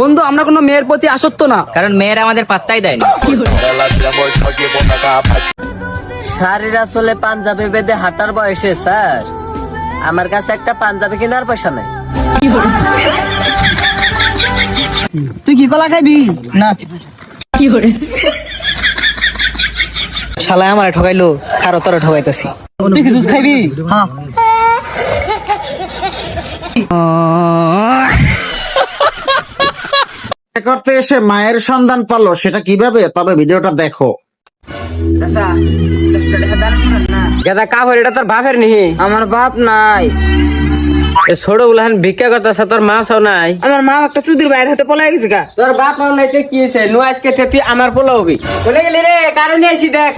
বন্ধু আমরা কোনো মেয়ের প্রতি আসক্ত না, কারণ মেয়েরা আমাদের পাত্তাই দেয় না। শাড়ির আসলে পাঞ্জাবি বেঁধে হাঁটার বয়সে স্যার আমার কাছে একটা পাঞ্জাবি কেনার পয়সা নাই। তুই কি কলা খাইবি? না শালায় আমারে ঠকাইলো, খারো তোরে ঠকাইতেছি। তুই কি জুস খাইবি? হ্যাঁ করতে এসে মায়ের সন্ধান পালো, সেটা কিভাবে? তবে ভিডিওটা দেখো। গেদা কাপড় এটা তোর বাপের নিহি? আমার বাপ নাই। ছোট গুলান ভিক্ষা করতেছে, তোর মা সব নাই? আমার মা একটা চুদির বাইরে হাতে পলাই গেছে গা। তোর বাপ মা নাই তো কি হয়েছে? নু আজকে তুই আমার পোলা হবি। চলে গেলি রে, কারণ আইছি দেখ।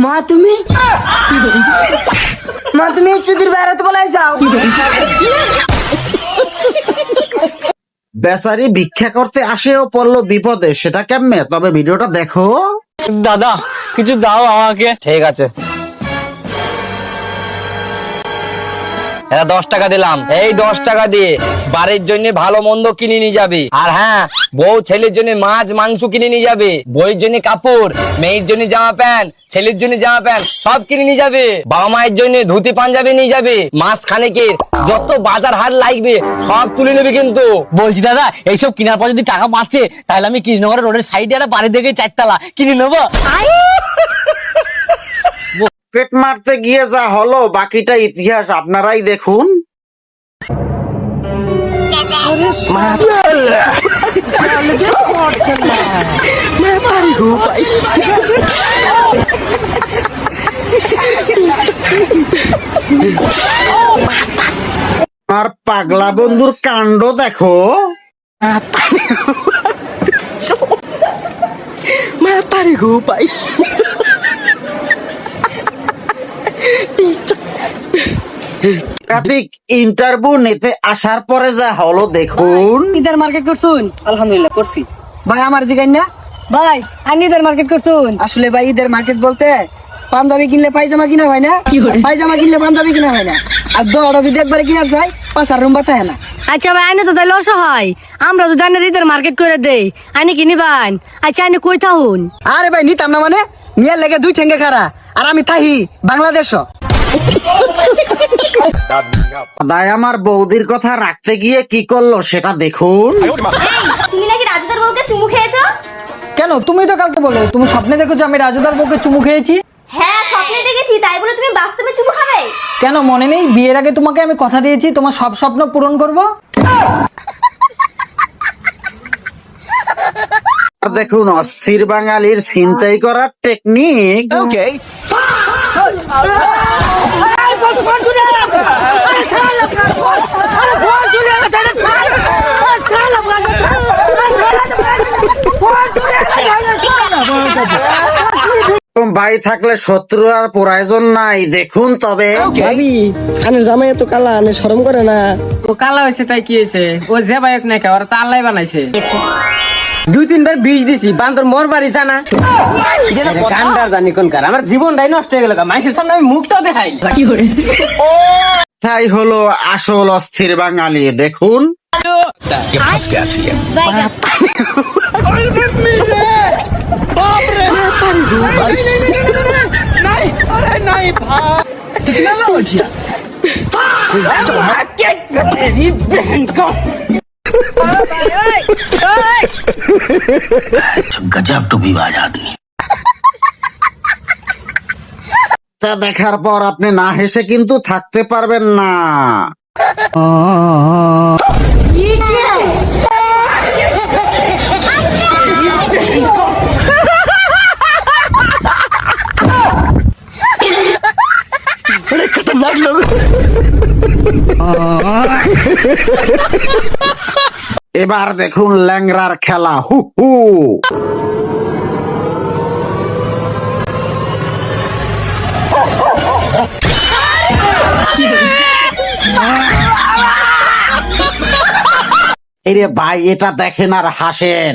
মা তুমি মা তুমি চুদির বাইরে হাতে পলাই যাও। বেচারি ভিক্ষা করতে আসেও পড়লো বিপদে, সেটা কেমনে? তবে ভিডিওটা দেখো। দাদা কিছু দাও আমাকে। ঠিক আছে, এটা 10 টাকা দিলাম। এই 10 টাকা দিয়ে বাড়ির জন্য ভালো মন্দ কিনে নিয়ে যাবে। আর হ্যাঁ, বউ ছেলের জন্য মাছ মাংস কিনে নিয়ে যাবে, বইয়ের জন্য কাপড়, মেয়ের জন্য জামা প্যান্ট, ছেলের জন্য জামা প্যান্ট সব কিনে নিয়ে যাবে। বাবা মায়ের জন্য ধুতি পাঞ্জাবি নিয়ে যাবে। মাছ খানেকের যত বাজার হাট লাগবে সব তুলে নেবে। কিন্তু বলছি দাদা, এইসব কেনার পর যদি টাকা বাঁচে তাহলে আমি কৃষ্ণনগরের রোডের সাইডে একটা বাড়ি দেখে 4 তলা কিনে নেবো। পেট মারতে গিয়ে যা হলো, বাকিটা ইতিহাস আপনারাই দেখুন। আর পাগলা বন্ধুর কাণ্ড দেখো। কার্তিক ইন্টারভিউ নিতে আসার পরে যা হলো দেখুন। ঈদের মার্কেট করছুন? আলহামদুলিল্লাহ করছি। ভাই আমার জিগাই না ভাই, আমি ঈদের মার্কেট করছুন? আসলে ভাই ঈদের মার্কেট বলতে পাঞ্জাবি কিনলে পায়জামা কিনা হয় না, পায়জামা কিনলে পাঞ্জাবি কিনা হয় না। আর দড়া যদি একবারে কিনার চাই পাঁচার রুম বাতায় না। আচ্ছা ভাই আইনে তো তাইলে অসহায়, আমরা যদি আইনের ঈদের মার্কেট করে দেই আইনে কিনিবান? আচ্ছা আইনে কই থাকুন? আরে ভাই নিতাম না মানে, মিয়ার লেগে 2 ঠেঙ্গে খারা, আর আমি থাহি বাংলাদেশ। দায় আমার বৌদির কথা রাখতে গিয়ে কি করলো সেটা দেখুন। তুমি নাকি রাজুদার বউকে চুমু খেয়েছো? কেন? তুমি তো কালকে বলো তুমি স্বপ্নে দেখেছো আমি রাজুদার বউকে চুমু খেয়েছি। হ্যাঁ স্বপ্নে দেখেছি, তাই বলে তুমি বাস্তবে চুমু খাবে? কেন মনে নেই? বিয়ের আগে তোমাকে আমি কথা দিয়েছি তোমার সব স্বপ্ন পূরণ করব। আর দেখুন অস্থির বাঙালির ছিনতাই করার টেকনিক। ভাই থাকলে শত্রু আর প্রয়োজন নাই, দেখুন। তবে ভাবি আনের জামাই এত কালা, আনে শরম করে না? ও কালা হয়েছে তাই কি হয়েছে? ও যে বাইক নাকি ওরা তো আল্লাহ বানাইছে। 2-3 বার বিষ দিছি, বান্দর মোর বাড়ি জানা গান্ডার জানি কোনকার। আমার জীবনটাই নষ্ট হয়ে গেল, মানুষের সামনে আমি মুখটাও দেখাই। তাই হলো আসল অস্থির বাঙালি, দেখুন। गजब टूबीबाज आदमी। তা দেখার পর আপনি না হেসে কিন্তু থাকতে পারবেন না। এবার দেখুন ল্যাংড়ার খেলা। হু হু। এরে ভাই এটা দেখেন আর হাসেন।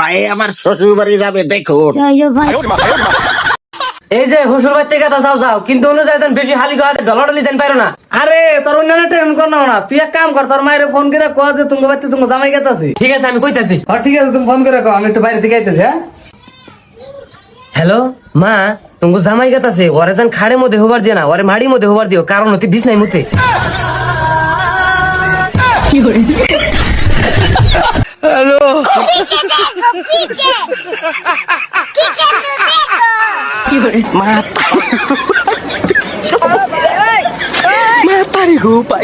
ভাই আমার শ্বশুর বাড়ি যাবে দেখুন। এই যে শ্বশুর বাড়ি থেকে যাও যাও, কিন্তু অনুযায়ী বেশি হালি গাতে ডলাডলি যেন পারো না। আরে তোর অন্যান্য টেনশন কর না, তুই এক কাম কর, তোর মায়ের ফোন করে কয় যে তুমি বাড়িতে তুমি জামাই গেতাছি। ঠিক আছে আমি কইতাছি। ঠিক আছে তুমি ফোন করে কও, আমি একটু বাইরে থেকে আইতাছি। হ্যাঁ হ্যালো মা, তুমি জামাই গেতাছে, ওরে যেন খাড়ের মধ্যে হোবার দিও না, ওরে মাড়ির মধ্যে হোবার দিও, কারণ হতে বিছ নাই মুতে। Mata nih gue, Pak.